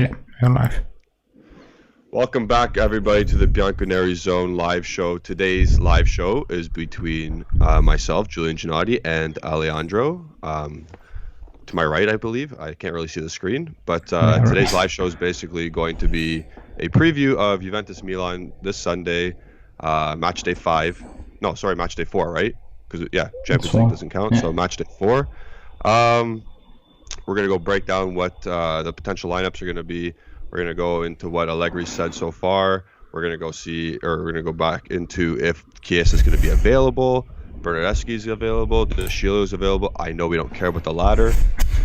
Yeah, you're live. Welcome back, everybody, to the Bianconeri live show. Today's live show is between myself, Julian Gennady, and Alejandro. To my right, I believe. I can't really see the screen, but today's live show is basically going to be a preview of Juventus Milan this Sunday, match day 5. No, sorry, match day 4, right? Because Champions League doesn't count, so match day 4. We're going to go break down what the potential lineups are going to be. We're going to go into what Allegri said so far. We're going to go back into if Chiesa is going to be available, Bernardeschi is available, De Sciglio is available. I know we don't care about the latter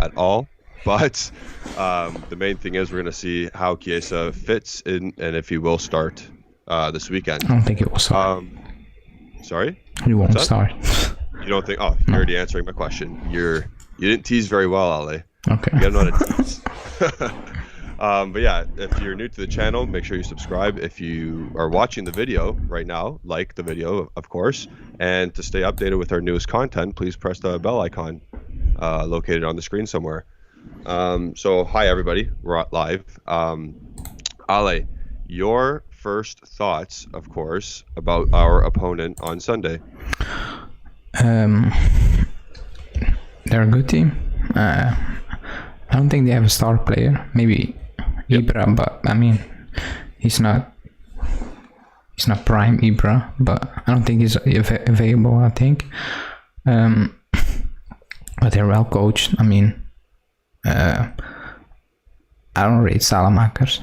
at all, but the main thing is we're going to see how Chiesa fits in and if he will start this weekend. I don't think he will start. Sorry? He won't start. You don't think? Oh, you're already answering my question. You didn't tease very well, Ale. Okay. You gotta know how to tease. But yeah, if you're new to the channel, make sure you subscribe. If you are watching the video right now, like the video, of course. And to stay updated with our newest content, please press the bell icon located on the screen somewhere. So hi, everybody. We're live. Ale, your first thoughts, of course, about our opponent on Sunday. They're a good team. I don't think they have a star player. Maybe Ibra, but I mean, he's not prime Ibra, but I don't think he's available. I think, but they're well coached. I mean, I don't rate Salamakers,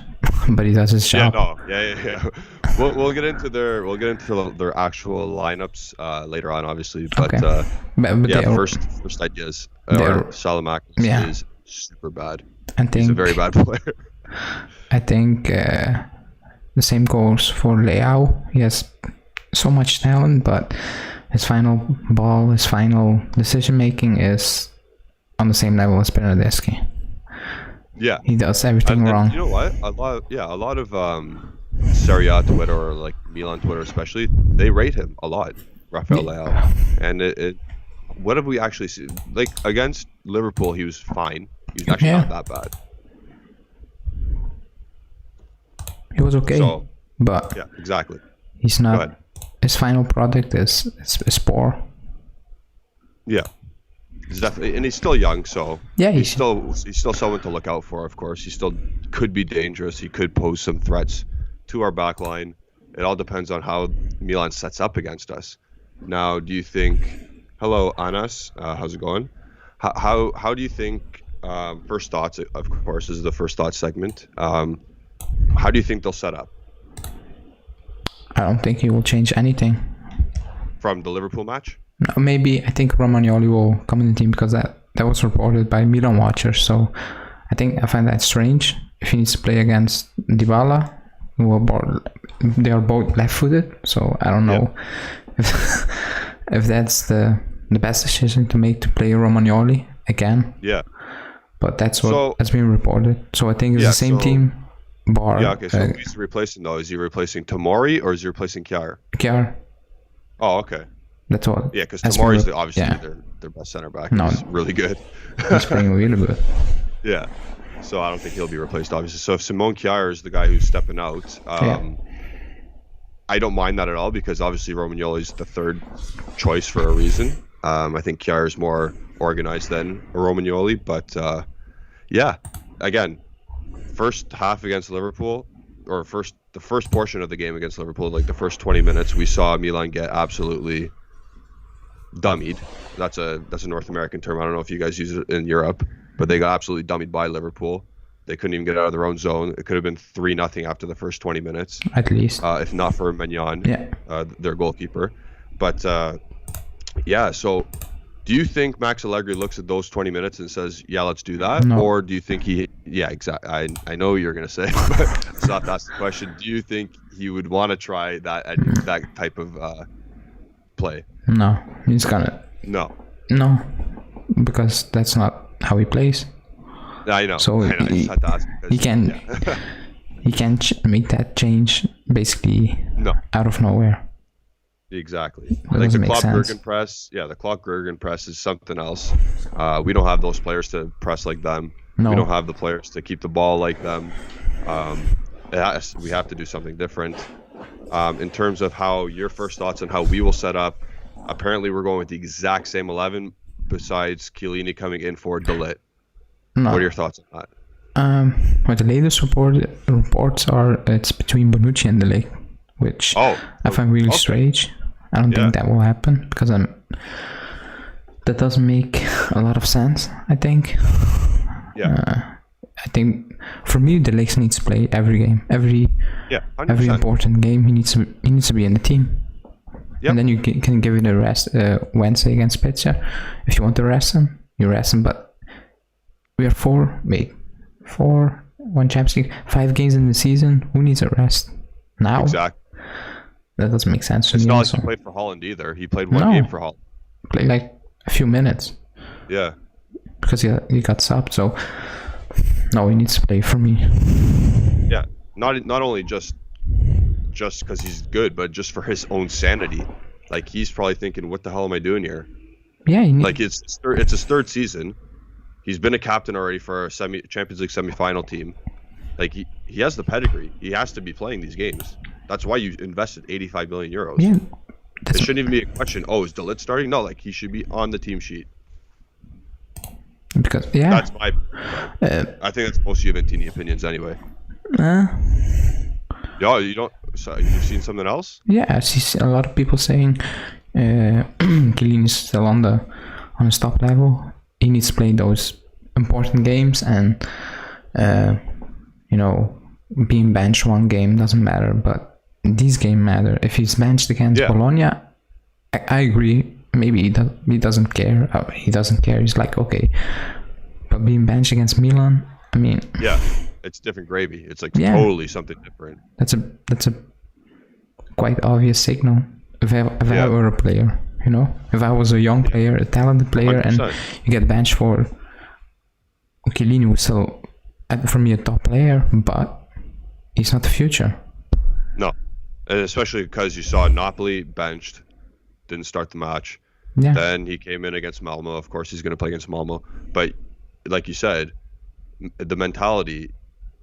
but he does his job. Yeah. We'll get into their actual lineups later on, obviously. But okay. First ideas. Salamakers is super bad. He's a very bad player. I think the same goes for Leao. He has so much talent, but his final ball, his final decision making is on the same level as Bernardeschi. Yeah, he does everything wrong. You know what? A lot of Serie A Twitter, or like Milan Twitter especially, they rate him a lot, Rafael Leao. And what have we actually seen? Like against Liverpool, he was fine. He's actually not that bad. He was okay, but yeah, exactly. He's not. His final product is poor. Yeah, he's definitely, and he's still young, so yeah, he's still someone to look out for. Of course, he still could be dangerous. He could pose some threats to our back line. It all depends on how Milan sets up against us. Now, do you think? Hello, Anas. How's it going? How do you think? First thoughts, of course, this is the first thoughts segment. How do you think they'll set up? I don't think he will change anything. From the Liverpool match? No, maybe I think Romagnoli will come in the team because that was reported by Milan watchers. So I find that strange. If he needs to play against Dybala, they are both left-footed. So I don't know if that's the best decision to make, to play Romagnoli again. Yeah. But that's what has been reported. So I think it's the same team. Bar. Yeah, okay, so who's replacing though? Is he replacing Tomori or is he replacing Kjaer? Kjaer. Oh, okay. That's what. Yeah, because Tomori's obviously their best center back. No, he's really good. He's playing really good. Yeah, so I don't think he'll be replaced, obviously. So if Simone Kjaer is the guy who's stepping out, I don't mind that at all because obviously Romagnoli's the third choice for a reason. I think Kjaer is more organized than Romagnoli, but again. First half against Liverpool, or the first portion of the game against Liverpool, like the first 20 minutes, we saw Milan get absolutely dummied. That's a North American term. I don't know if you guys use it in Europe, but they got absolutely dummied by Liverpool. They couldn't even get out of their own zone. It could have been 3-0 after the first 20 minutes, at least, if not for Maignan, their goalkeeper. But so. Do you think Max Allegri looks at those 20 minutes and says, yeah, let's do that? No. Or do you think exactly. I know what you're going to say, but it's not that's the question. Do you think he would want to try that type of play? No, he's gonna. No, because that's not how he plays. I know. So he can he can't make that change basically out of nowhere. Exactly. Like the Klopp Gergen press. Yeah, the Klopp Gergen press is something else. We don't have those players to press like them. No. We don't have the players to keep the ball like them. We have to do something different. In terms of how your first thoughts on how we will set up, apparently we're going with the exact same 11 besides Chiellini coming in for De Ligt. No. What are your thoughts on that? Well, the latest reports are it's between Bonucci and De Ligt, which I find really strange. I don't think that will happen because that doesn't make a lot of sense, I think. Yeah. I think for me, De Ligt needs to play every game, every 100%. important game. He needs to be in the team. Yep. And then you can give it a rest Wednesday against Spezia. If you want to rest him, you rest him. But we are 1 Champions League, 5 games in the season. Who needs a rest now? Exactly. That doesn't make sense to me. It's not also. like he played for Holland either. He played one game for Holland. Played like a few minutes. Yeah. Because he got subbed, so no, he needs to play for me. Yeah. Not only just because he's good, but just for his own sanity. Like, he's probably thinking, what the hell am I doing here? Yeah. Like, it's his third season. He's been a captain already for a Champions League semi-final team. Like, he has the pedigree. He has to be playing these games. That's why you invested 85 million euros. Yeah. It shouldn't even be a question, is De Ligt starting? No, like, he should be on the team sheet. Because, That's my I think that's most Juventini opinions anyway. Yeah, you don't... So you've seen something else? Yeah, I see a lot of people saying Chiellini is still on his top level. He needs to play those important games, and being benched one game doesn't matter, but these games matter. If he's benched against Bologna, I agree. Maybe he doesn't care. He doesn't care. He's like, okay, but being benched against Milan, I mean, it's different gravy. It's like totally something different. That's a quite obvious signal. If I were a player, if I was a young player, a talented player, 100%. And you get benched for Chiellini, was still for me a top player, but he's not the future. No, and especially because you saw Napoli benched, didn't start the match. Yeah. Then he came in against Malmo. Of course, he's going to play against Malmo. But like you said, the mentality,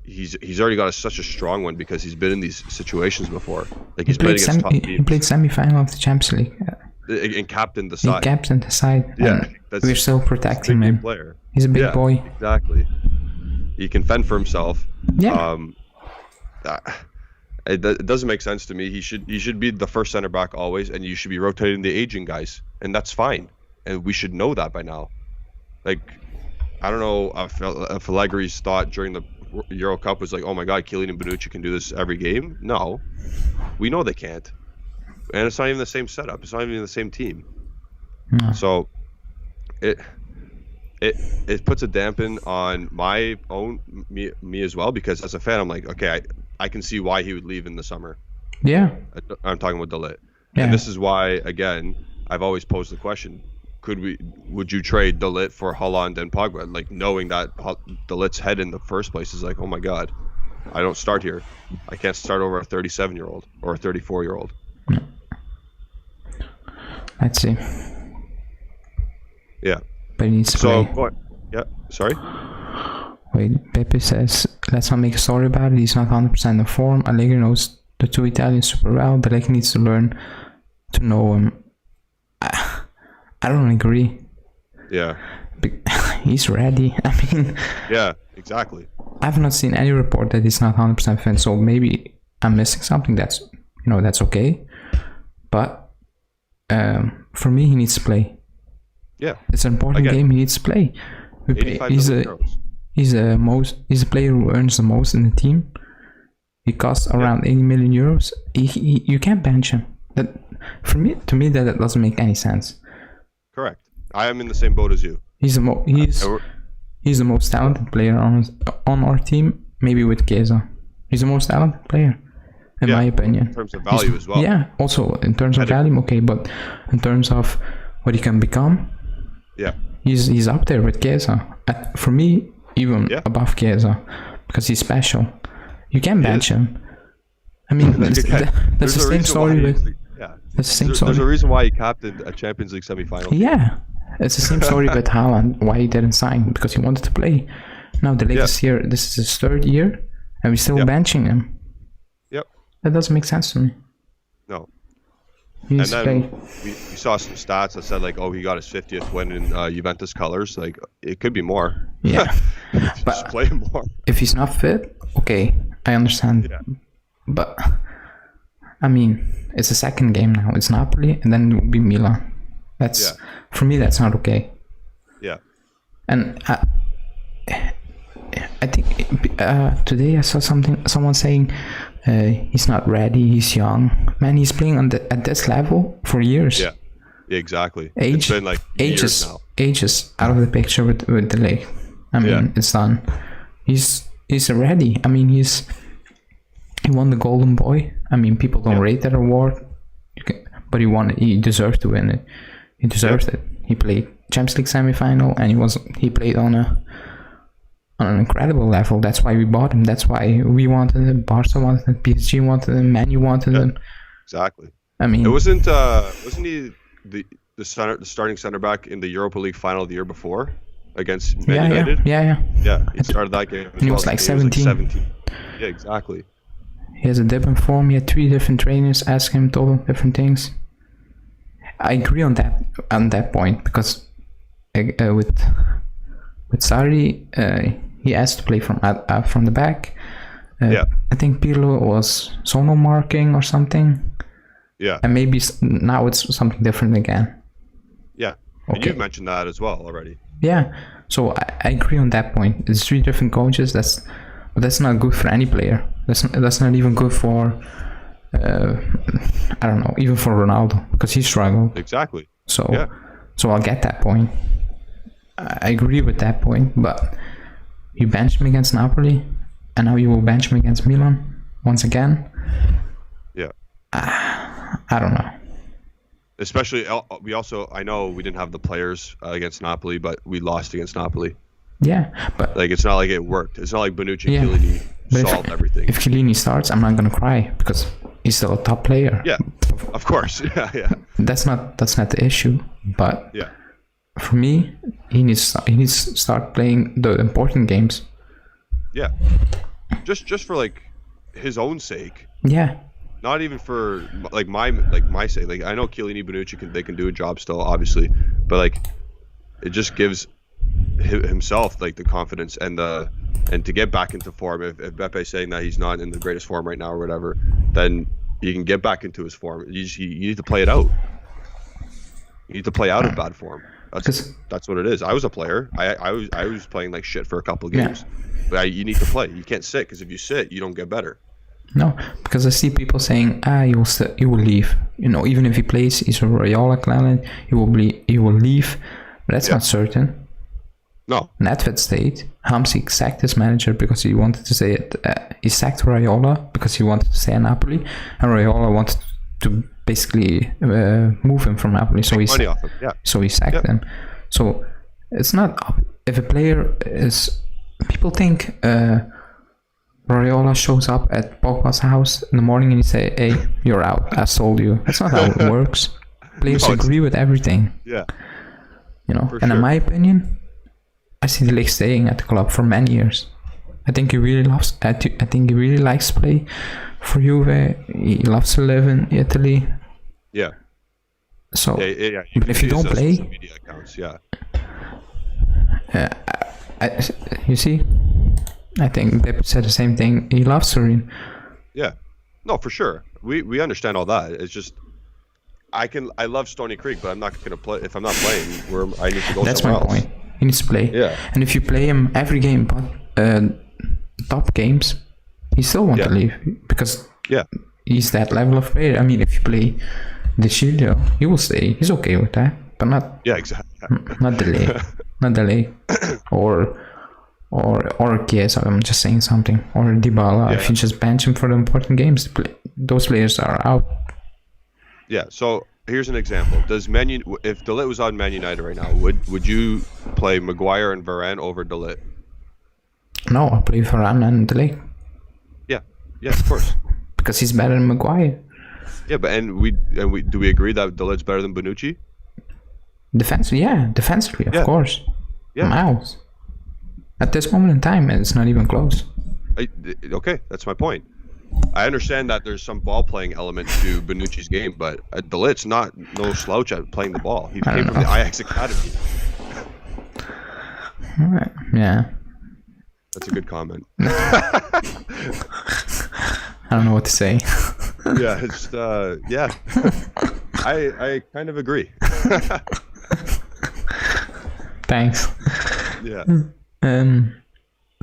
he's already got such a strong one because he's been in these situations before. Like, he's played against top teams. He played semi-final of the Champions League. And captained the side. He captained the side. Yeah, we're still protecting him. Player. He's a big boy. Exactly. He can fend for himself. Yeah. It doesn't make sense to me. He should be the first center back always, and you should be rotating the aging guys, and that's fine. And we should know that by now. Like, I don't know if Allegri's thought during the Euro Cup was like, oh my God, Chiellini and Bonucci can do this every game. No, we know they can't, and it's not even the same setup. It's not even the same team. No. So it puts a dampen on my own me as well, because as a fan I'm like, okay, I can see why he would leave in the summer. Yeah, I'm talking about De Ligt. Yeah. And this is why, again, I've always posed the question: would you trade De Ligt for Haaland and Pogba? Like, knowing that De Ligt's head in the first place is like, oh my God, I don't start here. I can't start over a 37-year-old or a 34-year-old. No. Let's see. Yeah. But he needs to play. Yeah, sorry? Wait, Pepe says, let's not make a story about it. He's not 100% in form. Allegri knows the two Italians super well, but Allegri needs to learn to know him. I don't agree. Yeah. He's ready. I mean... Yeah, exactly. I've not seen any report that he's not 100% fit, so maybe I'm missing something. That's okay. But for me, he needs to play. Yeah, it's an important game. He needs to play. He's a player who earns the most in the team. He costs around 80 million euros. You can't bench him. To me, that doesn't make any sense. Correct. I am in the same boat as you. He's the most talented player on our team, maybe with Chiesa. He's the most talented player, in my opinion. In terms of value as well. Yeah, also in terms of value, okay, but in terms of what he can become, he's up there with Chiesa. For me, even above Chiesa, because he's special. You can't bench him. I mean, that's the same story with... That's the same story. There's a reason why he captained a Champions League semi-final. Yeah, it's the same story with Haaland, why he didn't sign, because he wanted to play. Now the latest year, this is his third year, and we're still benching him. Yep. That doesn't make sense to me. No. And then we saw some stats that said, like, oh, he got his 50th win in Juventus colors. Like, it could be more. Yeah. Just play him more. If he's not fit, okay, I understand. Yeah. But, I mean, it's the second game now. It's Napoli, and then it will be Milan. That's for me, that's not okay. Yeah. And I think today I saw someone saying he's not ready, he's young. Man, he's playing at this level for years. Yeah, exactly. It's been like years now. Ages out of the picture with the leg. I mean, it's done. He's ready. I mean, he won the Golden Boy. I mean, people don't rate that award, but he won it. He deserved to win it. He deserves it. He played Champions League semi-final, and he played on an incredible level. That's why we bought him. That's why we wanted him. Barca wanted him. PSG wanted him. Man U wanted him. Exactly. I mean, it wasn't he the starting center back in the Europa League final the year before against Man United? Yeah. He started that game. He was like 17. Yeah, exactly. He has a dip in form. He had 3 different trainers ask him total different things. I agree on that point, because with Sarri, he asked to play from the back. I think Pirlo was zonal marking or something. Yeah. And maybe now it's something different again. Yeah. Okay. And you've mentioned that as well already. Yeah. So I agree on that point. It's 3 different coaches. That's not good for any player. That's not even good for I don't know, even for Ronaldo, because he struggled. Exactly. So I'll get that point. I agree with that point, but you benched him against Napoli, and now you will bench him against Milan once again. Yeah. I don't know. Especially, I know we didn't have the players against Napoli, but we lost against Napoli. Yeah, but like, it's not like it worked. It's not like Bonucci and Chiellini solved everything. If Chiellini starts, I'm not gonna cry, because he's still a top player. Yeah, of course. Yeah. That's not the issue. But for me, he needs to start playing the important games. Yeah, just for like his own sake. Yeah. Not even for like my sake. Like, I know Chiellini, Bonucci they can do a job still, obviously, but like, it just gives himself like the confidence and to get back into form. If Bepe's saying that he's not in the greatest form right now or whatever, then he can get back into his form. You need to play it out. You need to play out of bad form. That's what it is. I was a player. I was playing like shit for a couple of games. But you need to play. You can't sit, because if you sit, you don't get better. No, because I see people saying, he will leave. You know, even if he plays, he's a Raiola client, he will leave. But that's not certain. No. Nedved stayed. Hamsik sacked his manager because he wanted to stay he sacked Raiola because he wanted to stay at Napoli, and Raiola wanted to basically move him from Napoli. So he sacked him. So it's not, if a player is, people think Raiola shows up at Pogba's house in the morning and he say, "Hey, you're out. I sold you." That's not how it works. Players agree with everything. Yeah. You know, and in my opinion, I see De Ligt staying at the club for many years. I think he really likes to play for Juve. He loves to live in Italy. Yeah. So yeah. If you don't play, media accounts, you see, I think Pep said the same thing. He loves Turin. Yeah. No, for sure. We understand all that. It's just, I love Stony Creek, but I'm not going to play. If I'm not playing, I need to go That's somewhere my else. point. He needs to play. Yeah. And if you play him every game, but top games, he still wants to leave, because he's that level of player. I mean, if you play De Chilio, he will stay. He's okay with that, but not. Yeah, exactly. Not delay, not delay, or Chiesa. I'm just saying something. Or Dybala. If you just bench him for the important games, those players are out. Yeah. So here's an example. If De Ligt was on Man United right now, would you play Maguire and Varane over De Ligt? No, I'll play Varane and De Ligt. Yeah, of course. Because he's better than Maguire. Yeah, but do we agree that De Ligt's better than Bonucci? Defensively, of course. Yeah. Miles. At this moment in time, it's not even close. Okay, that's my point. I understand that there's some ball playing element to Bonucci's game, but De Ligt's no slouch at playing the ball. He came from the Ajax Academy. Yeah. That's a good comment. I don't know what to say. Yeah, it's yeah. I kind of agree. Thanks. Yeah.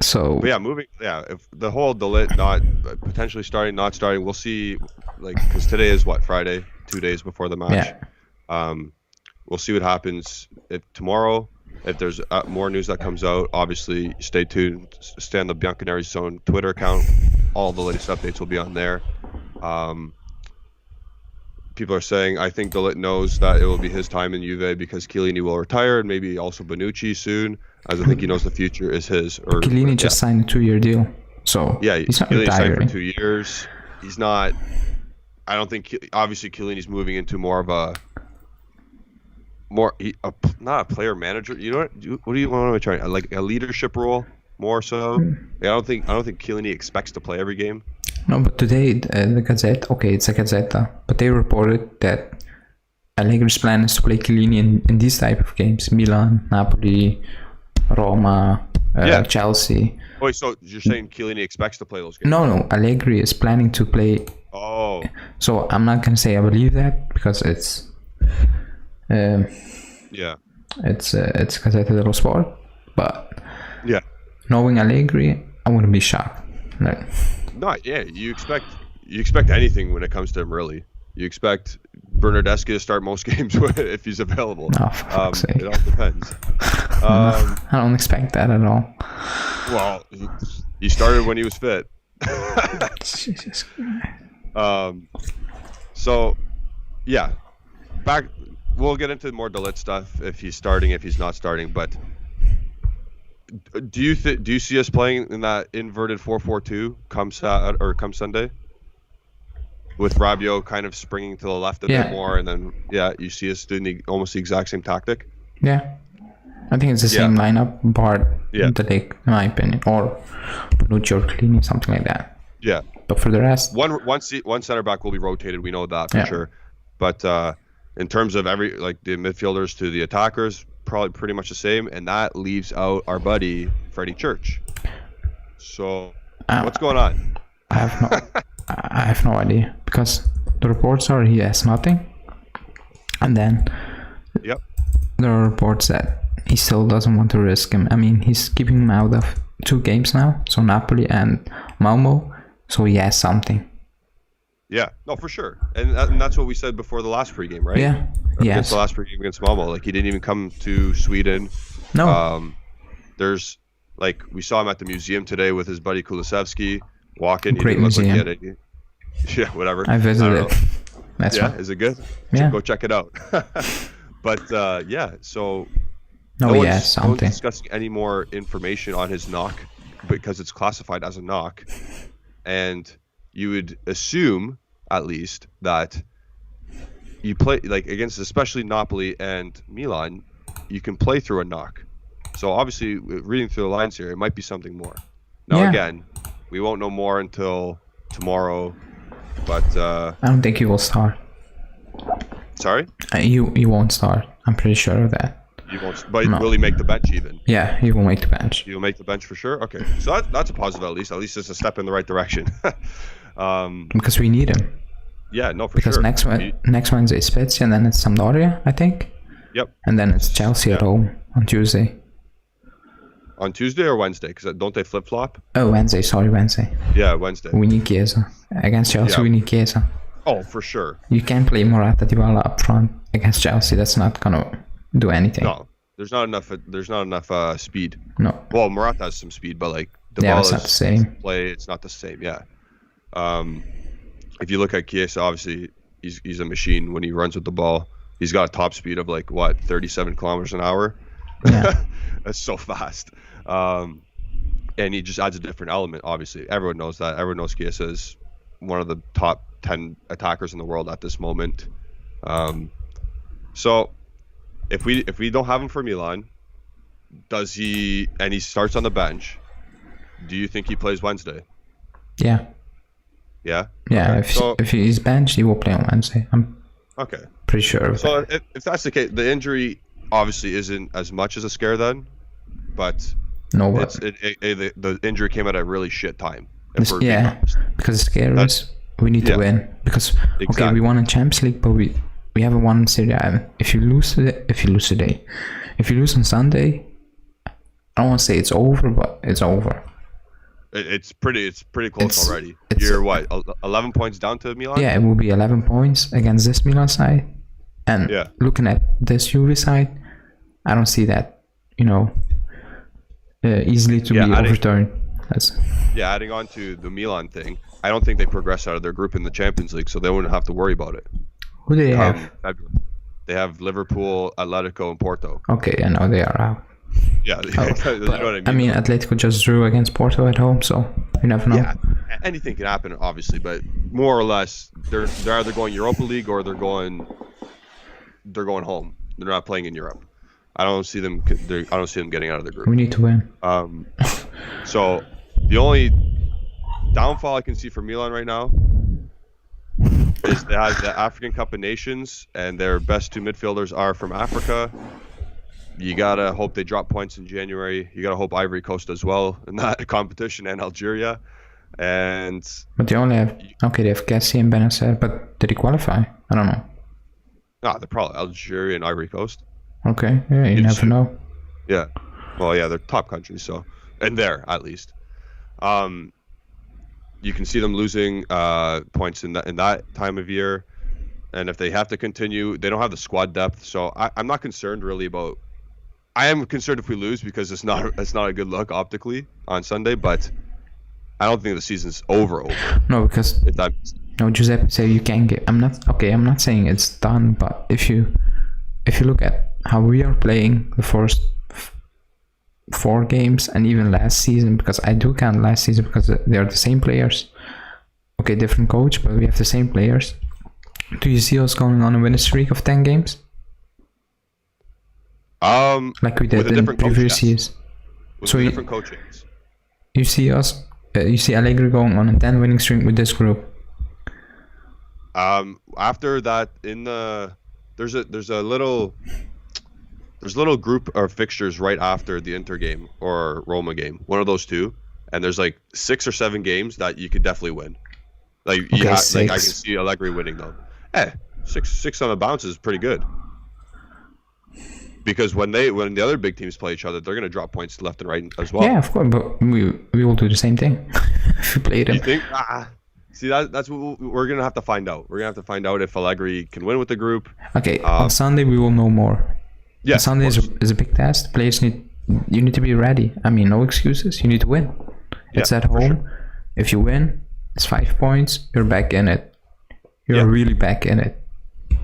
So. But yeah, if the whole De Ligt not potentially starting, not starting, we'll see. Like, because today is what, Friday, 2 days before the match. Yeah. We'll see what happens if tomorrow. If there's more news that comes out, obviously stay tuned. Stay on the Bianconeri Zone Twitter account. All the latest updates will be on there. People are saying, I think De Ligt knows that it will be his time in Juve because Chiellini will retire, and maybe also Bonucci soon, as I think he knows the future is his. Chiellini just signed a 2-year deal, so yeah, he's not Chiellini retiring. signed for 2 years. He's not. I don't think. Obviously, Chiellini's moving into more of a. Not a player manager. You know what do you want to try? Like a leadership role more so. I don't think Chiellini expects to play every game. No, but today the Gazette, okay, it's a Gazzetta, but they reported that Allegri's plan is to play Chiellini in these type of games: Milan, Napoli, Roma, Chelsea. Wait, so you're saying Chiellini expects to play those games? No, Allegri is planning to play. Oh. So I'm not gonna say I believe that because it's. Yeah. It's Gazzetta dello Sport, but yeah, knowing Allegri, I wouldn't be shocked. Like, you expect anything when it comes to him, really. You expect Bernardeschi to start most games if he's available. Oh, for fuck's sake. It all depends. I don't expect that at all. Well, he started when he was fit. Jesus Christ. So, yeah, back. We'll get into more De Ligt stuff if he's starting, if he's not starting. But do you see us playing in that inverted 4-4-2 come Sunday, with Rabiot kind of springing to the left a bit more, and then you see us doing almost the exact same tactic? Yeah, I think it's the same lineup, bar De Ligt, in my opinion, or Bonucci or Chiellini, something like that. Yeah, but for the rest, one center back will be rotated. We know that for sure. But in terms of the midfielders to the attackers, probably pretty much the same, and that leaves out our buddy Freddie Church. So what's going on? I have no idea, because the reports are he has nothing, and then there are reports that he still doesn't want to risk him. I mean, he's keeping him out of 2 games now, so Napoli and Malmo, so he has something. Yeah, no, for sure, and that's what we said before the last pregame, right? Yeah, against the last pregame against Malmo, like he didn't even come to Sweden. No. There's we saw him at the museum today with his buddy Kulusevski walking. Great museum. Yeah, whatever. I visited it. That's fun. Is it good? Yeah. Go check it out. But so no one's something. Discussing any more information on his knock because it's classified as a knock, and you would assume, at least, that you play against especially Napoli and Milan, you can play through a knock. So obviously, reading through the lines here, it might be something more. Now again, we won't know more until tomorrow. But I don't think he will start. Sorry? You won't start. I'm pretty sure of that. You won't. But will he make the bench even? Yeah, he will make the bench. He will make the bench for sure. Okay, so that's a positive at least. At least it's a step in the right direction. Because we need him. Yeah, no, for sure. Because next Wednesday is Spezia, and then it's Sampdoria, I think. Yep. And then it's Chelsea at home on Tuesday. On Tuesday or Wednesday? Because don't they flip flop? Oh, Wednesday. Sorry, Wednesday. Yeah, Wednesday. We need Chiesa against Chelsea. We need Chiesa. Oh, for sure. You can't play Morata, Dybala up front against Chelsea. That's not gonna do anything. No, there's not enough speed. No. Well, Morata has some speed, but Dybala's it's not the same. Play, it's not the same. Yeah. If you look at Chiesa, obviously he's a machine when he runs with the ball. He's got a top speed of 37 kilometers an hour. Yeah. That's so fast. And he just adds a different element. Obviously, everyone knows that. Everyone knows Chiesa is one of the top 10 attackers in the world at this moment. So if we don't have him for Milan, Does he? And he starts on the bench. Do you think he plays Wednesday? Yeah. Yeah. Yeah. Okay. If he's benched, he will play on Wednesday. I'm pretty sure of So that. if that's the case, the injury obviously isn't as much as a scare then, but No, but the injury came at a really shit time. Because the scare is we need to win. Because okay, we won in Champions League, but we haven't won in Serie A. If you lose on Sunday, I don't want to say it's over, but it's over. It's pretty close already. You're what, 11 points down to Milan? Yeah, it will be 11 points against this Milan side. And looking at this Juve side, I don't see that, easily to be overturned. Adding on to the Milan thing, I don't think they progress out of their group in the Champions League, so they wouldn't have to worry about it. Who do they have? They have Liverpool, Atletico, and Porto. Okay, I know they are out. Yeah, you know what I mean, Atletico just drew against Porto at home, so you never know. Yeah, anything can happen, obviously, but more or less, they're either going Europa League or they're going home. They're not playing in Europe. I don't see them getting out of the group. We need to win. So the only downfall I can see for Milan right now is they have the African Cup of Nations, and their best two midfielders are from Africa. You gotta hope they drop points in January. You gotta hope Ivory Coast as well in that competition, and Algeria. But they only have they have Cassie and Benacer, but did he qualify? I don't know. They're probably Algeria and Ivory Coast. Okay, yeah, you never know. Yeah, well, yeah, they're top countries, so and there at least. You can see them losing points in that time of year, and if they have to continue, they don't have the squad depth. So I'm not concerned really about. I am concerned if we lose because it's not a good look optically on Sunday, but I don't think the season's over. No, because Giuseppe said you can get. I'm not saying it's done, but if you look at how we are playing the first 4 games and even last season, because I do count last season because they are the same players. Okay, different coach, but we have the same players. Do you see us going on a winning streak of 10 games? Like we did in previous years. With different coachings. You see us. You see Allegri going on a 10 winning streak with this group. After that, there's a little group of fixtures right after the Inter game or Roma game, one of those two, and there's like 6 or 7 games that you could definitely win. Like I can see Allegri winning though. Six on the bounce is pretty good. Because when the other big teams play each other, they're going to drop points left and right as well. Yeah, of course, but we will do the same thing if we play them. You think? See, that's what we're going to have to find out. We're going to have to find out if Allegri can win with the group. Okay, on Sunday we will know more. Yeah, Sunday is a big test. Players need to be ready. I mean, no excuses. You need to win. It's at home. Sure. If you win, it's 5 points. You're back in it. You're really back in it.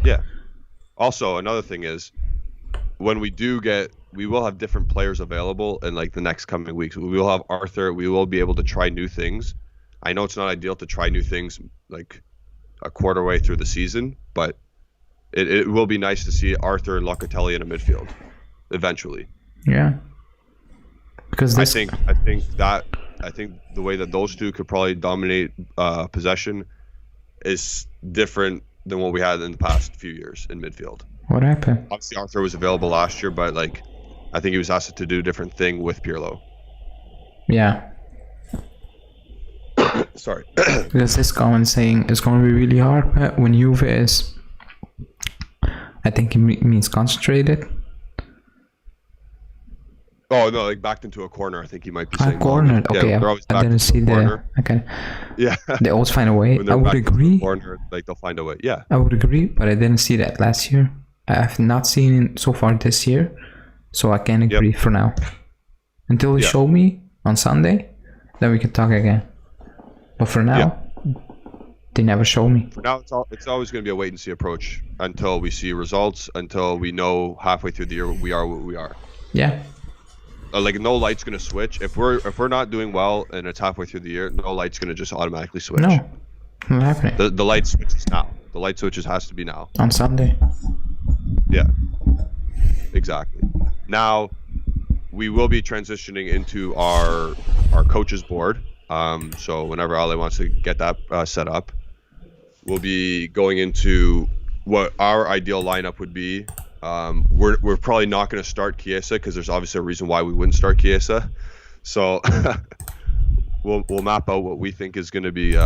Yeah. Also, another thing is, when we will have different players available in like the next coming weeks. We will have Arthur. We will be able to try new things. I know it's not ideal to try new things like a quarter way through the season, but it will be nice to see Arthur and Locatelli in a midfield eventually. Yeah. Because I think the way that those two could probably dominate possession is different than what we had in the past few years in midfield. What happened? Obviously, Arthur was available last year, but I think he was asked to do a different thing with Pirlo. Yeah. Sorry. Because this comment saying it's going to be really hard when Juve is. I think it means concentrated. Oh no, like backed into a corner. I think he might be saying. Corner. Okay, I didn't see the. Okay. Yeah. They always find a way. I would agree. Corner, they'll find a way. Yeah. I would agree, but I didn't see that last year. I have not seen it so far this year, so I can agree for now. Until you show me on Sunday, then we can talk again. But for now, they never show me. For now, it's always going to be a wait and see approach until we see results, until we know halfway through the year we are what we are. Yeah. Like no light's going to switch. If we're not doing well and it's halfway through the year, no light's going to just automatically switch. No, not happening. The light switches now. The light switches has to be now. On Sunday. Yeah. Exactly. Now, we will be transitioning into our coaches board. So whenever Ale wants to get that set up, we'll be going into what our ideal lineup would be. We're probably not going to start Chiesa because there's obviously a reason why we wouldn't start Chiesa. So we'll map out what we think is going to be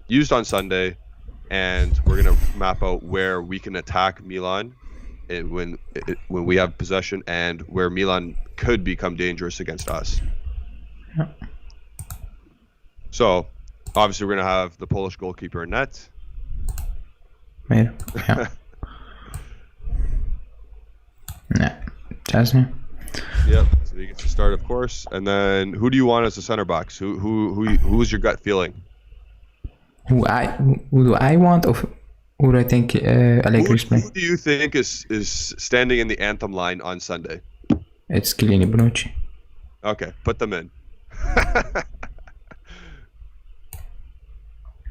used on Sunday, and we're going to map out where we can attack Milan when we have possession, and where Milan could become dangerous against us. Yeah. So obviously we're going to have the Polish goalkeeper in net. Yeah. Yeah. Jasmine. Yep. So he gets to start, of course. And then, who do you want as the center backs? Who's your gut feeling? Who do I want, or who do I think Allegri's playing? Who do you think is standing in the anthem line on Sunday? It's Chiellini, Bonucci. Okay, put them in.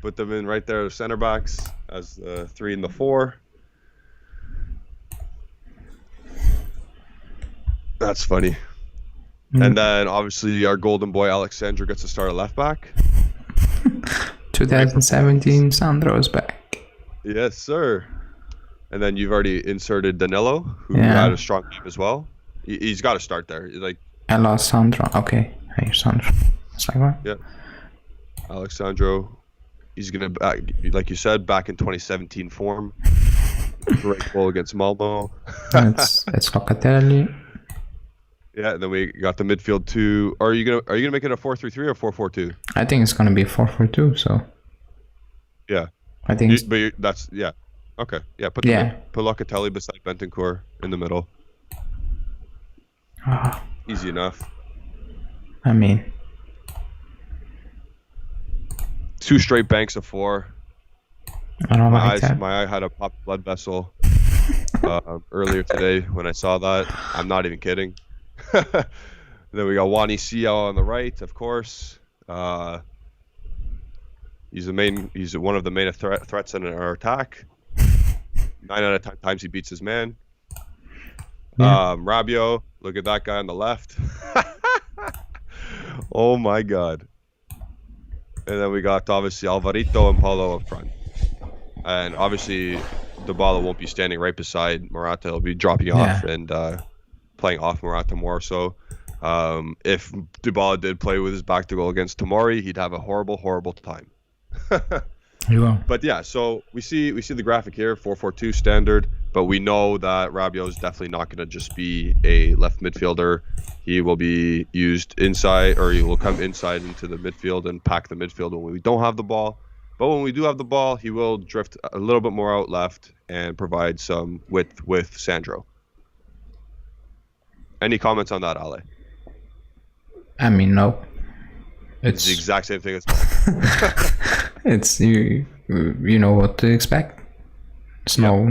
Put them in right there, center backs, as the 3 and the 4. That's funny. And then obviously our golden boy Alexandra gets to start at left back. 2017 Sandro's back. Yes, sir. And then you've already inserted Danilo, who had a strong game as well. He's got to start there. Like, I lost Sandro. Okay, hey Sandro. It's like what? Yeah. Alexandro, he's gonna like you said, back in 2017 form. Great goal against Malmo. it's Locatelli. Yeah, and then we got the midfield too. Are you gonna make it a 4-3-3 or 4-4-2? I think it's gonna be 4-4-2. So. Yeah. I think. That's yeah. Okay. Yeah. Put Locatelli beside Bentancur in the middle. Easy enough. I mean. 2 straight banks of 4. I don't like that. My eye had a popped blood vessel earlier today when I saw that. I'm not even kidding. Then we got Wani Siao on the right, of course. He's one of the main threats in our attack. 9 out of 10 times he beats his man. Rabiot, look at that guy on the left. Oh my god. And then we got obviously Alvarito and Paulo up front. And obviously Dybala won't be standing right beside Morata. He'll be dropping off and playing off Morata more. So if Dybala did play with his back to goal against Tomori, he'd have a horrible time. But yeah, so we see the graphic here, 4-4-2 standard, but we know that Rabiot is definitely not going to just be a left midfielder. He will be used inside, or he will come inside into the midfield and pack the midfield when we don't have the ball. But when we do have the ball, he will drift a little bit more out left and provide some width with Sandro. Any comments on that, Ale? I mean, no. It's the exact same thing as well. It's you know what to expect. It's no I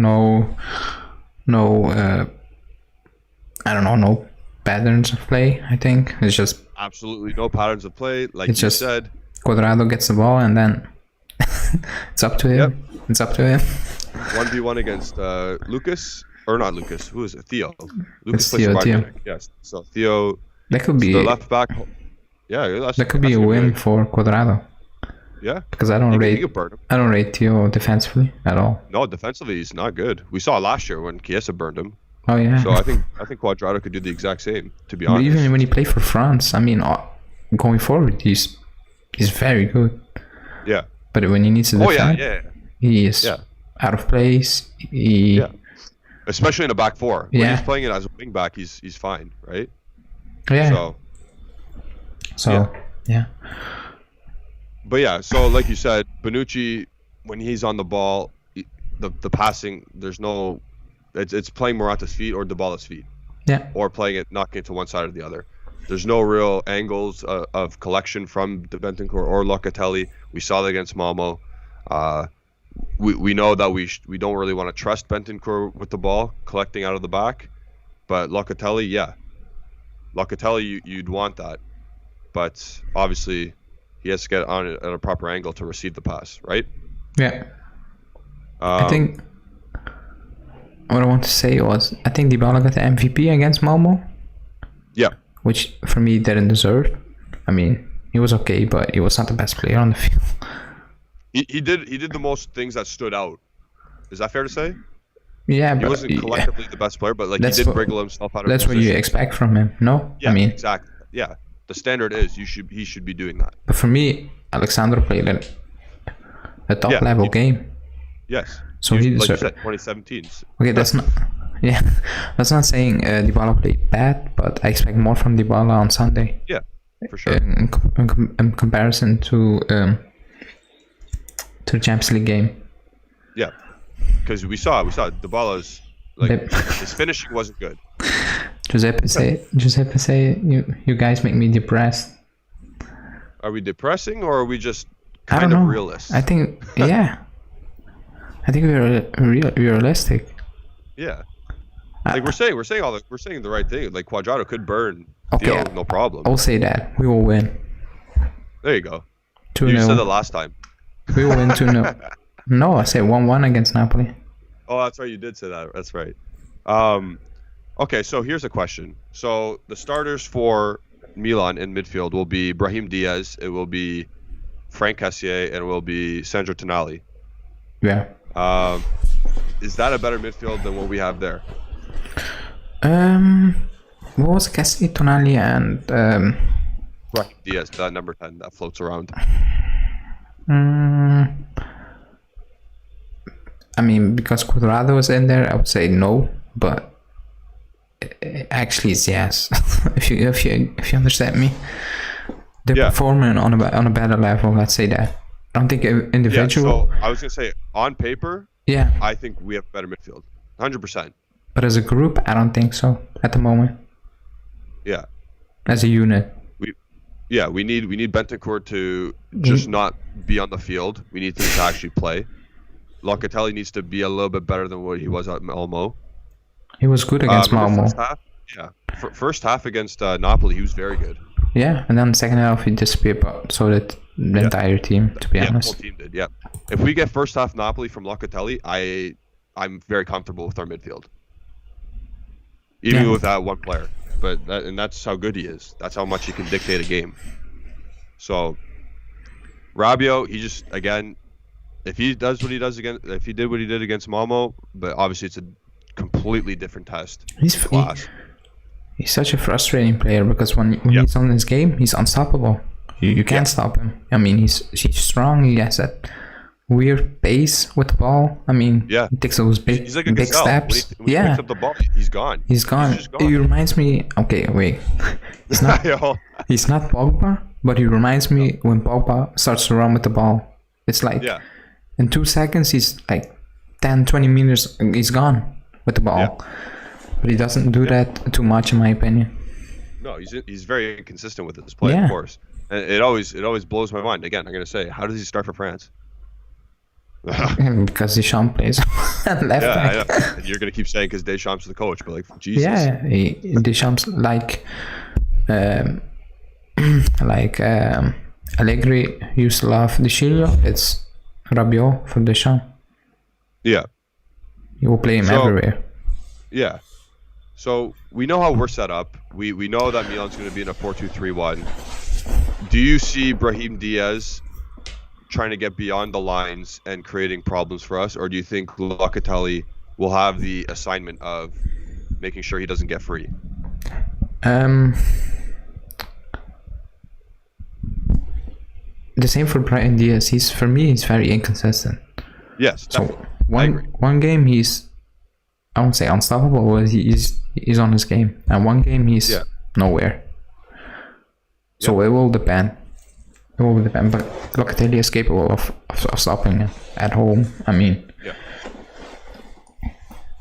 don't know, no patterns of play. I think it's just absolutely no patterns of play. Like it's you just said, Cuadrado gets the ball and then it's up to him. Yep. It's up to him. 1v1 against Lucas, or not Lucas? Who is it? Theo. Lucas it's Theo. Yes. So Theo. That could be the left back. Yeah, that could be a win for Cuadrado. Yeah, because I don't rate Theo defensively at all. No, defensively he's not good. We saw last year when Chiesa burned him. Oh yeah. So I think Cuadrado could do the exact same. To be honest, but even when he played for France, I mean, going forward, he's very good. Yeah. But when he needs to defend, he is out of place. Especially in a back 4. When he's playing it as a wing back, he's fine, right? Yeah. So yeah. But yeah, so like you said, Bonucci, when he's on the ball, the passing, there's no, it's playing Morata's feet or Dybala's feet. Yeah. Or playing it, knocking it to one side or the other. There's no real angles of collection from Bentancur or Locatelli. We saw that against Malmo. We know that we don't really want to trust Bentancur with the ball, collecting out of the back. But Locatelli, you'd want that. But obviously, he has to get on it at a proper angle to receive the pass, right? Yeah. I think what I want to say was, I think Dybala got the MVP against Malmo. Yeah. which for me didn't deserve. I mean, he was okay, but he was not the best player on the field. He did the most things that stood out. Is that fair to say? Yeah, He but wasn't collectively the best player, but like he that's did what- wriggle himself out of that's what position. you expect from him. No, Yeah, I mean, exactly. Yeah, the standard is he should be doing that. but for me, Alexander played a top Yeah, level game. Yes. So he like you deserved. said, 2017. Okay, that's not. Yeah, that's not saying Dybala played bad, but I expect more from Dybala on Sunday. Yeah, for sure. In comparison to the Champions League game. Yeah, because we saw Dybala's like Yep. his finishing wasn't good. Giuseppe say, you guys make me depressed. Are we depressing or are we just I kind don't of know. realists? I think, yeah. I think we're realistic. Yeah. Like we're saying the right thing. Like Cuadrado could burn Okay, Theo, no problem. I'll say that. We will win. There you go. 2-0. You said it last time. We will win 2-0. No, I said 1-1 against Napoli. Oh, that's right. You did say that. That's right. Okay, so here's a question. So the starters for Milan in midfield will be Brahim Diaz, it will be Frank Cassier, and it will be Sandro Tonali. Yeah. Is that a better midfield than what we have there? What was Cassie, Tonali, and Brahim Diaz, that number 10 that floats around. I mean, because Cuadrado was in there, I would say no, but actually it's yes. if you understand me, they're performing on a better level. Let's say that. I don't think individual. Yeah, so I was gonna say on paper, yeah, I think we have better midfield, 100%. But as a group, I don't think so at the moment. Yeah. As a unit. We need Bentancur to just not be on the field. We need him to actually play. Locatelli needs to be a little bit better than what he was at Malmo. He was good against Malmo. First half, first half against Napoli, he was very good. Yeah, and then second half he disappeared, but so did the entire team, to be honest. The whole team did, yeah. If we get first half Napoli from Locatelli, I'm very comfortable with our midfield. Even with that one player. And that's how good he is. That's how much he can dictate a game. So Rabiot, he just, again, if he did what he did against Malmo, but obviously it's a completely different test. He's such a frustrating player because when he's on his game, he's unstoppable. You can't stop him. I mean, he's strong. He has that weird pace with the ball. I mean, he takes those big steps. When he picks up the ball, he's gone. He's gone. It reminds me. Okay, wait. He's not Pogba, but he reminds me when Pogba starts to run with the ball. It's like in 2 seconds he's like 10-20 meters. He's gone with the ball, but he doesn't do that too much, in my opinion. No, he's very inconsistent with his play, of course, and it always blows my mind. Again, I'm gonna say, how does he start for France? Because Deschamps plays left back. Yeah. You're gonna keep saying because Deschamps is the coach, but like Jesus. Yeah, Deschamps like Allegri used to love De Chilio. It's Rabiot for Deschamps. Yeah. He will play him everywhere. Yeah. So we know how we're set up. We know that Milan's going to be in a 4-2-3-1. Do you see Brahim Diaz trying to get beyond the lines and creating problems for us, or do you think Locatelli will have the assignment of making sure he doesn't get free? The same for Brahim Diaz. He's very inconsistent. Yes, definitely. So one game I won't say unstoppable, but he's on his game, and one game he's nowhere. So it will depend. But Locatelli is capable of stopping him at home. I mean,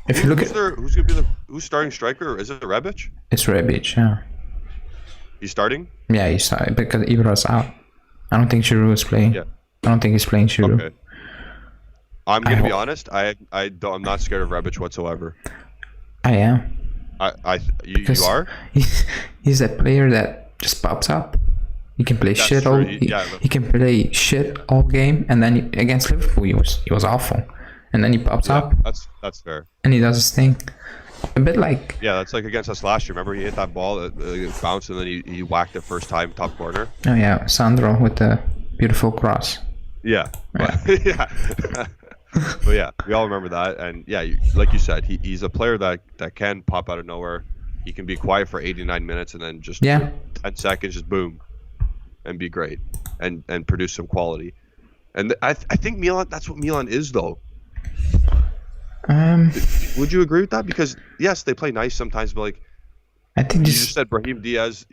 if you look at who's starting striker? Is it Rebic? It's Rebic, yeah. He's starting? Yeah, he's starting because Ibra's out. I don't think Giroud is playing. Yeah. I don't think he's playing Giroud. Okay. I'm gonna be honest. I'm not scared of Rebic whatsoever. I am. You are? He's a player that just pops up. He can play shit all. He can play shit all game, and then against Liverpool he was awful, and then he pops up. That's fair. And he does his thing, A bit like, Yeah, that's like against us last year. Remember, he hit that ball, it bounced, and then he whacked it first time, top corner. oh yeah, Sandro with the beautiful cross. Yeah, yeah. But yeah, we all remember that. And yeah, like you said, he's a player that can pop out of nowhere. He can be quiet for 89 minutes and then just 10 seconds, just boom, and be great and produce some quality. And I think Milan, that's what Milan is, though. Would you agree with that? Because yes, they play nice sometimes, but like I think you just said, Brahim Diaz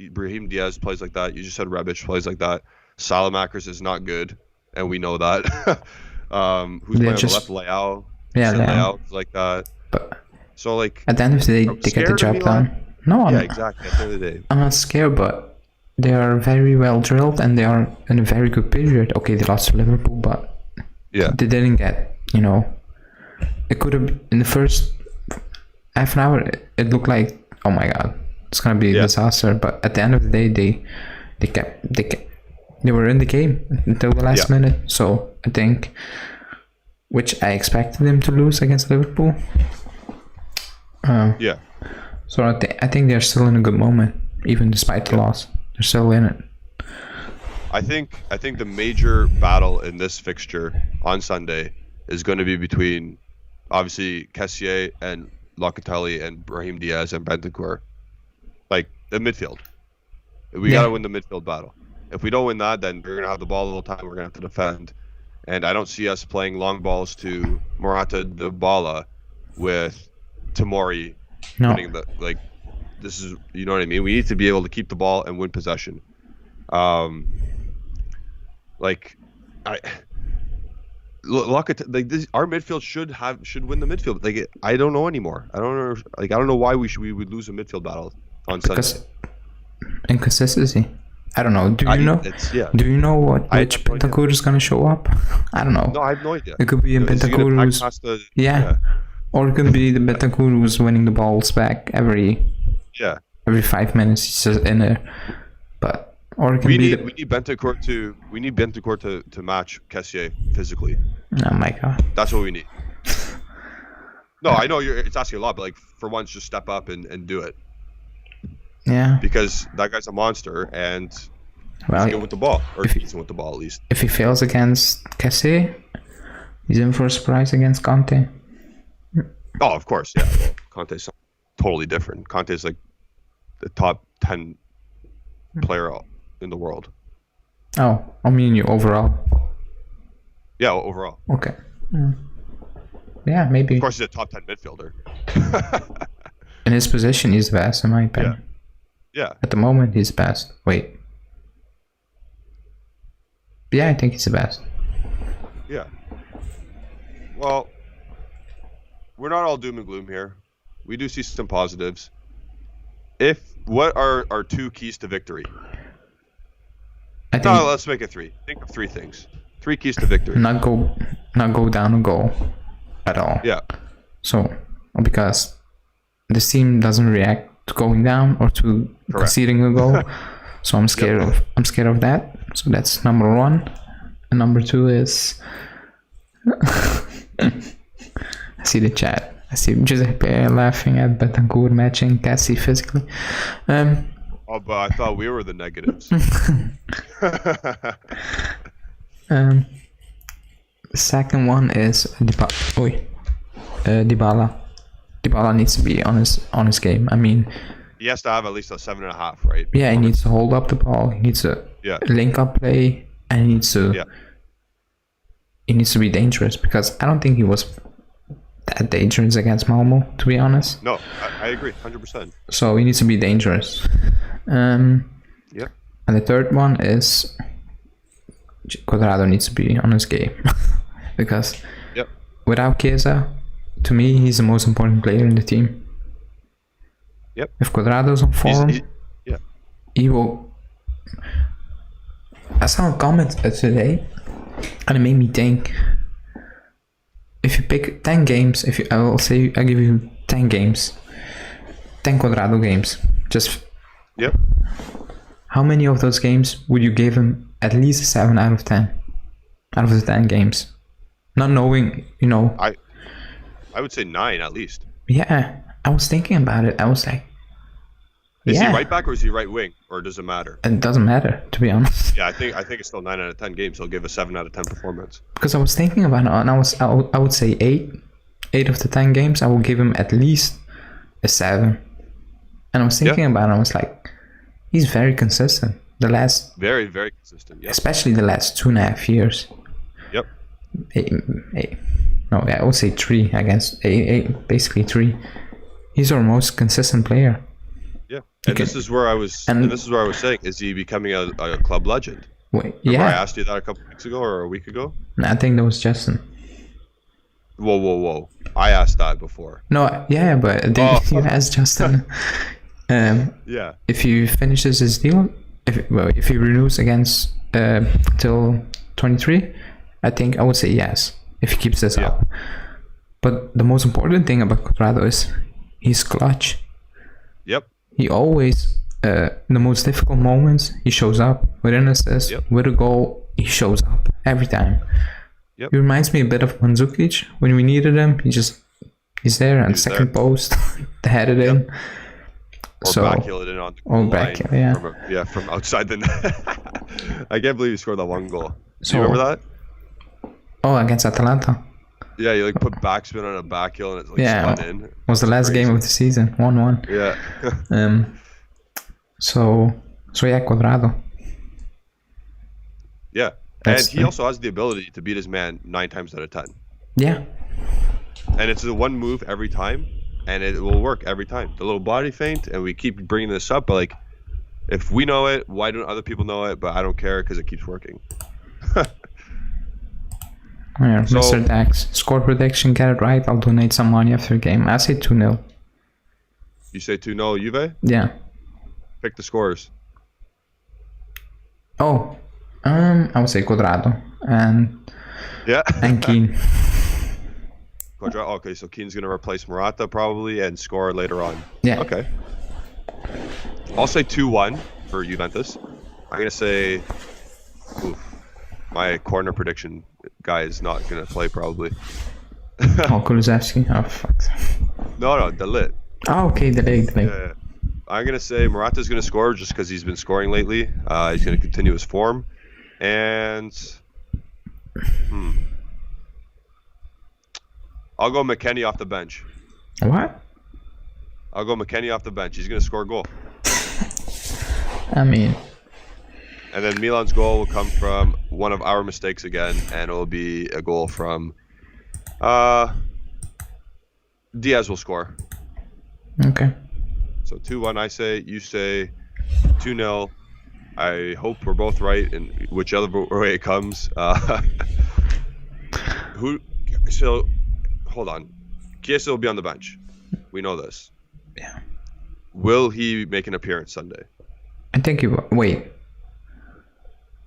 plays like that. You just said Rebic plays like that. Salamakers is not good, and we know that. Who's playing on the left? Leao. Yeah, Leao is like that. But so like at the end of the day, they get the job done. No, yeah, exactly. At the end of the day, I'm not scared, but they are very well drilled and they are in a very good period. Okay, they lost to Liverpool, but yeah, they didn't get, it could have, in the first half an hour, it looked like, oh my god, it's gonna be a disaster. But at the end of the day, they were in the game until the last minute. So I think, which I expected them to lose against Liverpool. So I think they're still in a good moment, even despite the loss. They're still in it. I think the major battle in this fixture on Sunday is going to be between, obviously, Kessié and Locatelli and Brahim Diaz and Bentancur. Like, the midfield. We got to win the midfield battle. If we don't win that, then we're going to have the ball the whole time. We're going to have to defend. And I don't see us playing long balls to Morata Dybala with Tomori winning the, like, this is, you know what I mean? We need to be able to keep the ball and win possession. Our midfield should win the midfield. Like, I don't know anymore. I don't know why we would lose a midfield battle on Sunday. Inconsistency. I don't know. Do you know? Do you know which Bentancur is gonna show up? I don't know. No, I have no idea. It could be a Bentancur who's or it could be the Bentancur who's winning the balls back every 5 minutes. He's just in there. But or it can we need Bentancur to match Kessié physically. Oh my god. That's what we need. No, I know it's asking a lot, but like for once, just step up and do it. Yeah. Because that guy's a monster and he's good with the ball, or decent with the ball at least. If he fails against Kessié, he's in for a surprise against Conte. Oh, of course, yeah. Well, Conte's totally different. Conte's like the top 10 player in the world. Oh, I mean you overall. Yeah, overall. Okay. Yeah, maybe. Of course, he's a top 10 midfielder. In his position, he's the best, in my opinion. Yeah. At the moment, he's the best. Wait. Yeah, I think he's the best. Yeah. Well, we're not all doom and gloom here. We do see some positives. What are our 2 keys to victory? Let's make it 3. Think of 3 things. 3 keys to victory. Not go down a goal at all. Yeah. So, because this team doesn't react to going down or to conceding a goal. So I'm scared of that. So that's number 1. And number 2 is I see the chat. I see Giuseppe laughing at Bentancur matching Cassie physically. But I thought we were the negatives. The second one is Dybala. Dybala needs to be on his game. I mean, he has to have at least a 7.5, right? Yeah, he needs to hold up the ball. He needs to link up play, and he needs to be dangerous, because I don't think he was that dangerous against Malmo, to be honest. No, I agree, 100%. So he needs to be dangerous. And the third one is Cuadrado needs to be on his game, because without Chiesa, to me, he's the most important player in the team. If Cuadrado's on form, he will. I saw a comment today, and it made me think. If you pick 10 games, I give you 10 games, 10 Cuadrado games. Just. How many of those games would you give him at least a 7 out of 10? Out of the 10 games, not knowing, I would say 9 at least. Yeah, I was thinking about it. I was like, Is yeah, he right back or is he right wing, or does it matter? it doesn't matter, to be honest. Yeah, I think it's still 9 out of 10 games. He'll give a 7 out of 10 performance. Because I was thinking about it, and I would say 8 of the 10 games, I will give him at least a 7. And I was thinking about it, I was like, he's very consistent. The last, very, very consistent. Yep. especially the last 2.5 years. Yep. No, I would say 3 against basically 3. He's our most consistent player. Yeah, and this is where I was saying, is he becoming a club legend? Wait, Remember I asked you that a couple weeks ago or a week ago? I think that was Justin. Whoa! I asked that before. No, yeah, but you asked Justin. Yeah. If he finishes his deal, if he renews against till 23, I think I would say yes. If he keeps this up. But the most important thing about Quadrado is he's clutch. Yep. He always, in the most difficult moments, he shows up with an assist, with a goal. He shows up every time. Yep. He reminds me a bit of Mandzukic. When we needed him, he's there on second post, headed in. Or backheel it in on the goal line from outside the net. I can't believe he scored that one goal. Do you remember that? Oh, against Atalanta. Yeah, you like put backspin on a backheel and it's like spun in. It was the last game of the season, 1-1. Yeah. So yeah, Quadrado. Yeah, and he also has the ability to beat his man 9 times out of 10. Yeah. And it's the one move every time, and it will work every time. The little body feint, and we keep bringing this up, but like, if we know it, why don't other people know it? But I don't care because it keeps working. Yeah, so, Mr. Dax, score prediction, get it right. I'll donate some money after the game. I say 2-0. You say 2-0 Juve? Yeah. Pick the scores. Oh, I would say Quadrado and Keane. Okay, so Keane's gonna replace Morata probably and score later on. Yeah. Okay. I'll say 2-1 for Juventus. I'm gonna say, my corner prediction guy is not gonna play probably. Kulusevski. Oh fuck. No, Delit. Oh, okay, Delit. Yeah. I'm gonna say Morata's gonna score just because he's been scoring lately. He's gonna continue his form, and I'll go McKennie off the bench. What? I'll go McKennie off the bench. He's gonna score a goal. I mean. And then Milan's goal will come from one of our mistakes again, and it will be a goal from Diaz will score. Okay. So 2-1 I say, you say 2-0. I hope we're both right in whichever way it comes. So, hold on. Chiesa will be on the bench. We know this. Yeah. Will he make an appearance Sunday? I think he will. Wait.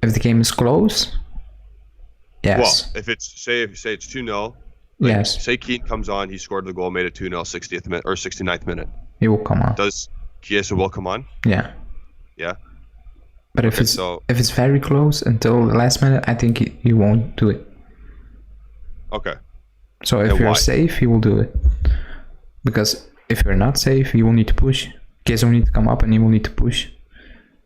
If the game is close? Yes. Well, if it's, say it's 2-0. Yes. Say Keane comes on, he scored the goal, made it 2-0, 60th minute or 69th minute. He will come on. Does Chiesa will come on? Yeah. Yeah. But if it's very close until the last minute, I think he won't do it. Okay. So if you're safe, he will do it. Because if you're not safe, you will need to push. Chiesa will need to come up and he will need to push.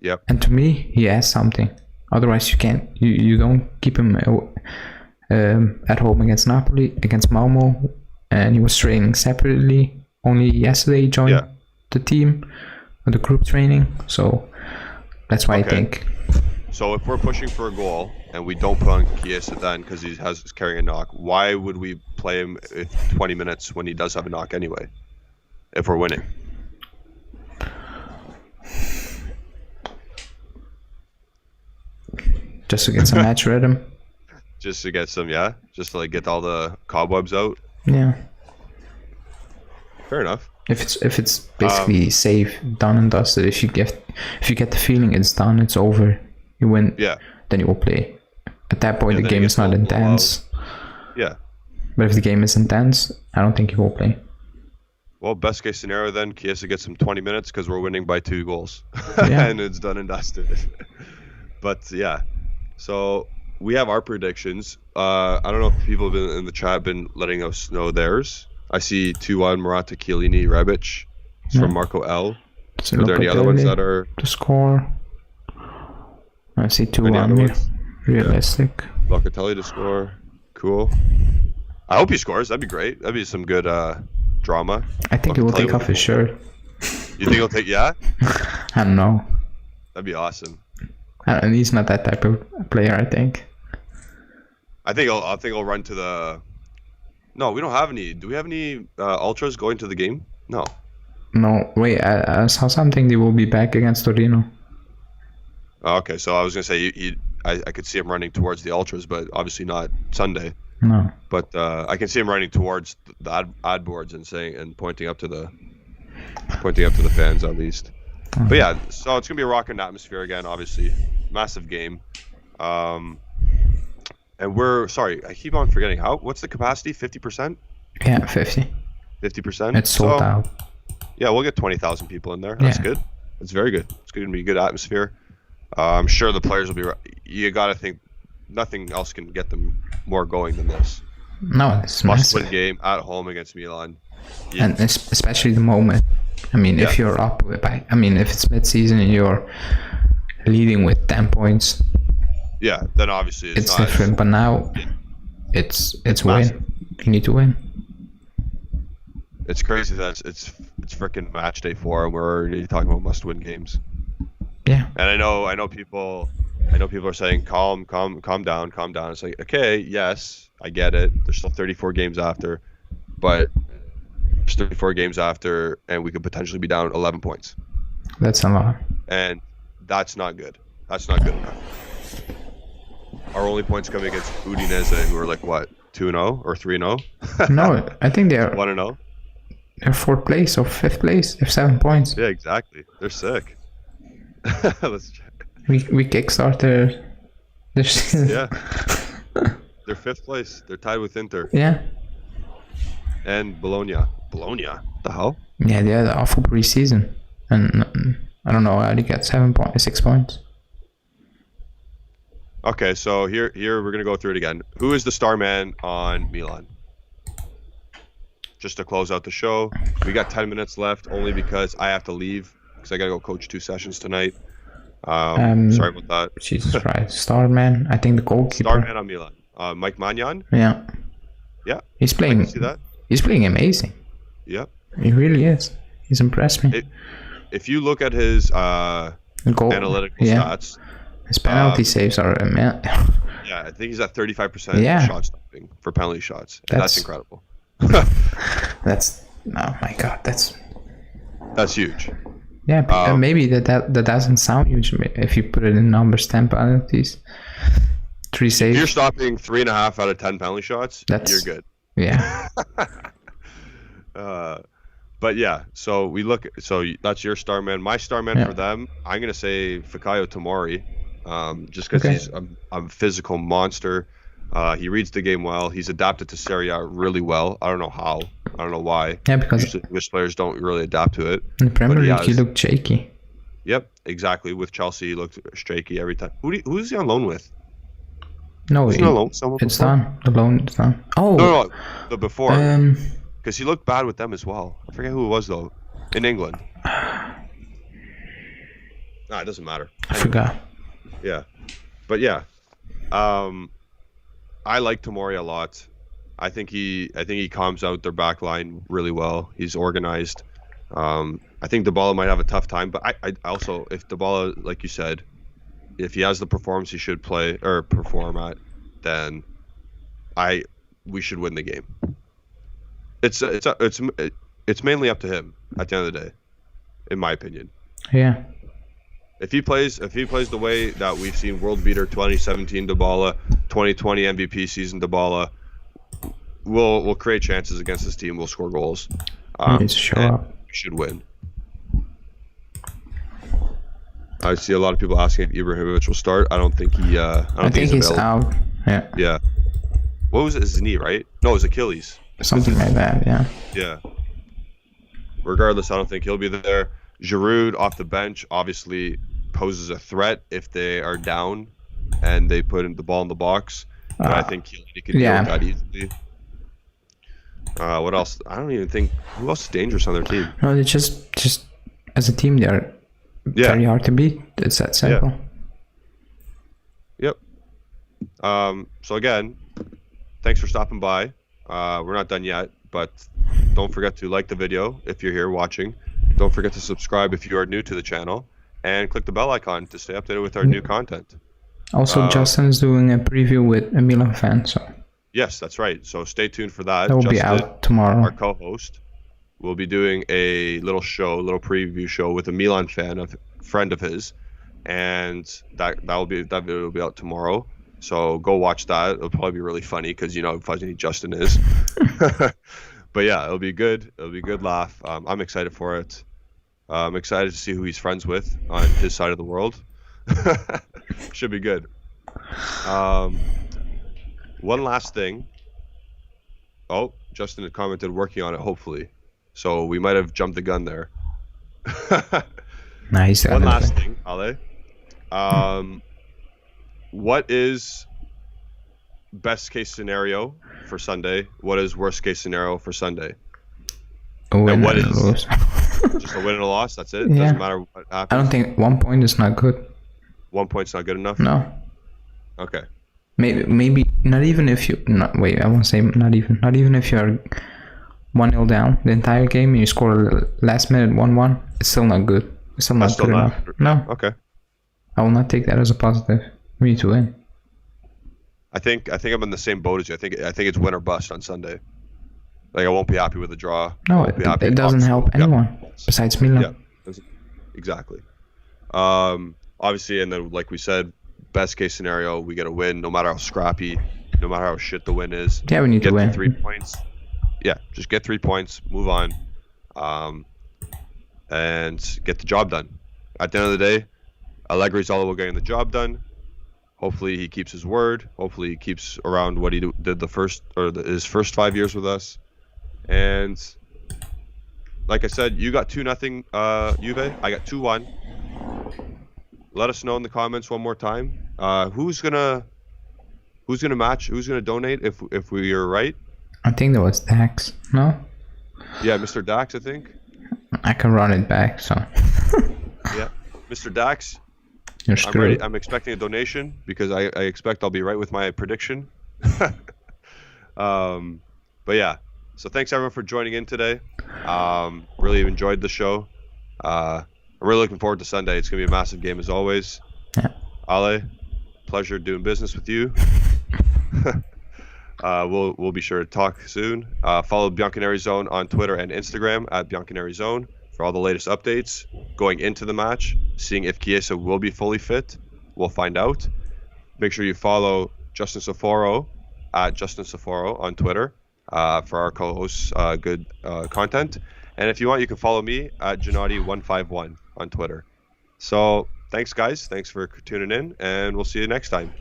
Yep. And to me, he has something. Otherwise, you can't. You don't keep him at home against Napoli, against Malmo, and he was training separately. Only yesterday he joined the team, the group training. So that's why I think. So if we're pushing for a goal and we don't put on Chiesa then because he's carrying a knock, why would we play him 20 minutes when he does have a knock anyway? If we're winning. Just to get some match rhythm. Just to get some, just to like get all the cobwebs out. Yeah. Fair enough. If it's basically safe, done and dusted. If you get the feeling it's done, it's over, you win. Yeah. Then you will play. At that point, the game is not intense. Yeah. But if the game is intense, I don't think he will play. Well, best case scenario then, Chiesa gets some 20 minutes because we're winning by 2 goals. Yeah. And it's done and dusted. But yeah. So we have our predictions. I don't know if people have been in the chat been letting us know theirs I see 2-1 Morata, Chiellini, Rebic. It's from Marco L. So Are there any other ones that are to score? I see any other 2-1 here. ones? Realistic. Locatelli to score. Cool. I hope he scores. That'd be great. That'd be some good drama. I think he will take off his shirt. You think he'll take? Yeah. I don't know. That'd be awesome. And he's not that type of player, I think. I think I'll run to the. No, we don't have any. Do we have any ultras going to the game? No. No, wait. I saw something. They will be back against Torino. Oh, okay, so I was gonna say I could see him running towards the ultras, but obviously not Sunday. No. But I can see him running towards the ad boards and pointing up to the fans at least. Oh. But yeah, so it's gonna be a rocking atmosphere again. Obviously, massive game. And I keep on forgetting what's the capacity? 50%? Yeah, 50. 50%. It's sold out. Yeah, we'll get 20,000 people in there. That's good. It's very good. It's going to be a good atmosphere. I'm sure the players will be. You got to think nothing else can get them more going than this. No, it's must-win game at home against Milan. Yeah. And especially the moment. I mean, if you're up with, if it's mid-season and you're leading with 10 points. Yeah, then obviously it's different. But now, it's win. You need to win. It's crazy that it's freaking match day 4 and we're already talking about must-win games. Yeah. And I know people are saying calm down. It's like, okay, yes, I get it. There's still 34 games after, but there's 34 games after, and we could potentially be down 11 points. That's a lot. And that's not good. That's not good enough. Our only points coming against Udinese, who are like what, 2-0 or 3-0? No, I think they're 1-0. They're 4th place or 5th place. They have 7 points. Yeah, exactly. They're sick. Let's check. We kickstart their season. Yeah. They're 5th place. They're tied with Inter. Yeah. And Bologna. What the hell? Yeah, they had an awful preseason. And I don't know how they got 6 points. Okay, so here we're gonna go through it again. Who is the star man on Milan? Just to close out the show, we got 10 minutes left, only because I have to leave because I gotta go coach 2 sessions tonight. Sorry about that. Jesus Christ, star man. I think the goalkeeper. Star man on Milan. Mike Magnan. Yeah. Yeah. He's playing. I can see that. He's playing amazing. Yep. He really is. He's impressed me. If you look at his analytical stats. His penalty saves are yeah, I think he's at 35% shot stopping for penalty shots. That's incredible. That's oh my god, that's huge. Yeah, maybe that doesn't sound huge if you put it in numbers. 10 penalties, 3 saves. If you're stopping 3.5 out of 10 penalty shots, you're good. Yeah. But yeah, so that's your star man. My star man for them, I'm gonna say Fikayo Tomori. Just because he's a physical monster. He reads the game well. He's adapted to Serie A really well. I don't know how. I don't know why. Yeah, because usually English players don't really adapt to it. In the Premier League, he looked shaky. Yep, exactly. With Chelsea, he looked shaky every time. Who's he on loan with? No, it's done. The loan is done. Oh, no, the before. Because he looked bad with them as well. I forget who it was though. In England. It doesn't matter. I forgot. Yeah, but yeah, I like Tomori a lot. I think he calms out their back line really well. He's organized. I think Dybala might have a tough time, but I also, if Dybala, like you said, if he has the performance he should play or perform at, then we should win the game. It's mainly up to him at the end of the day, in my opinion. Yeah. If he plays the way that we've seen world beater 2017 Dybala, 2020 MVP season Dybala, we'll create chances against this team. We'll score goals. He needs to show up. We should win. I see a lot of people asking if Ibrahimovic will start. I don't think he. I think he's out. Yeah. Yeah. What was it? His knee, right? No, it was Achilles. Something like that. Yeah. Yeah. Regardless, I don't think he'll be there. Giroud off the bench obviously poses a threat if they are down and they put the ball in the box. But I think he can deal with that easily. What else? I don't even think who else is dangerous on their team. No, they just as a team they're very hard to beat. It's that simple. Yep. So again, thanks for stopping by. We're not done yet, but don't forget to like the video if you're here watching. Don't forget to subscribe if you are new to the channel, and click the bell icon to stay updated with our new content. Also, Justin is doing a preview with a Milan fan, so yes, that's right. So stay tuned for that. that will Justin, be out tomorrow. our co-host, will be doing a little preview show with a Milan fan, a friend of his, and that video will be out tomorrow. So go watch that. It'll probably be really funny because you know how funny Justin is. But yeah, it'll be good. It'll be a good laugh. I'm excited for it. I'm excited to see who he's friends with on his side of the world. Should be good. One last thing. Oh, Justin had commented working on it, hopefully. So we might have jumped the gun there. Nice. One last thing, Ale. What is best case scenario for Sunday? What is worst case scenario for Sunday? A win and what and is a loss. just a win and a loss? That's it? Yeah. Doesn't matter what happens? I don't think 1 point is not good. 1 point's not good enough? No. Okay. Maybe not even if you I won't say not even if you're 1-0 down the entire game and you score last minute 1-1, it's still not good. It's still not good enough. No. Okay. I will not take that as a positive. We need to win. I think I'm in the same boat as you. I think it's win or bust on Sunday. Like I won't be happy with a draw. No, it doesn't help anyone besides Milan. Yeah, exactly. Obviously, and then like we said, best case scenario, we get a win, no matter how scrappy, no matter how shit the win is. Yeah, we need to win. Get 3 points. Yeah, just get 3 points, move on, and get the job done. At the end of the day, Allegri's all about getting the job done. Hopefully he keeps his word. Hopefully he keeps around what he did his first 5 years with us. And like I said, you got 2-0 Juve. I got 2-1. Let us know in the comments one more time. Who's gonna match? Who's gonna donate if we are right? I think that was Dax. No. Yeah, Mr. Dax, I think. I can run it back. So. Yeah, Mr. Dax. You're I'm screwed. ready. I'm expecting a donation because I expect I'll be right with my prediction. But yeah, so thanks everyone for joining in today. Really enjoyed the show. I'm really looking forward to Sunday. It's gonna be a massive game as always. Yeah. Ale, pleasure doing business with you. We'll be sure to talk soon. Follow Bianconeri Zone on Twitter and Instagram at Bianconeri Zone for all the latest updates going into the match, seeing if Chiesa will be fully fit. We'll find out. Make sure you follow Justin Soforo at Justin Soforo on Twitter for our co-hosts' good content. And if you want, you can follow me at Gennady151 on Twitter. So thanks, guys. Thanks for tuning in, and we'll see you next time.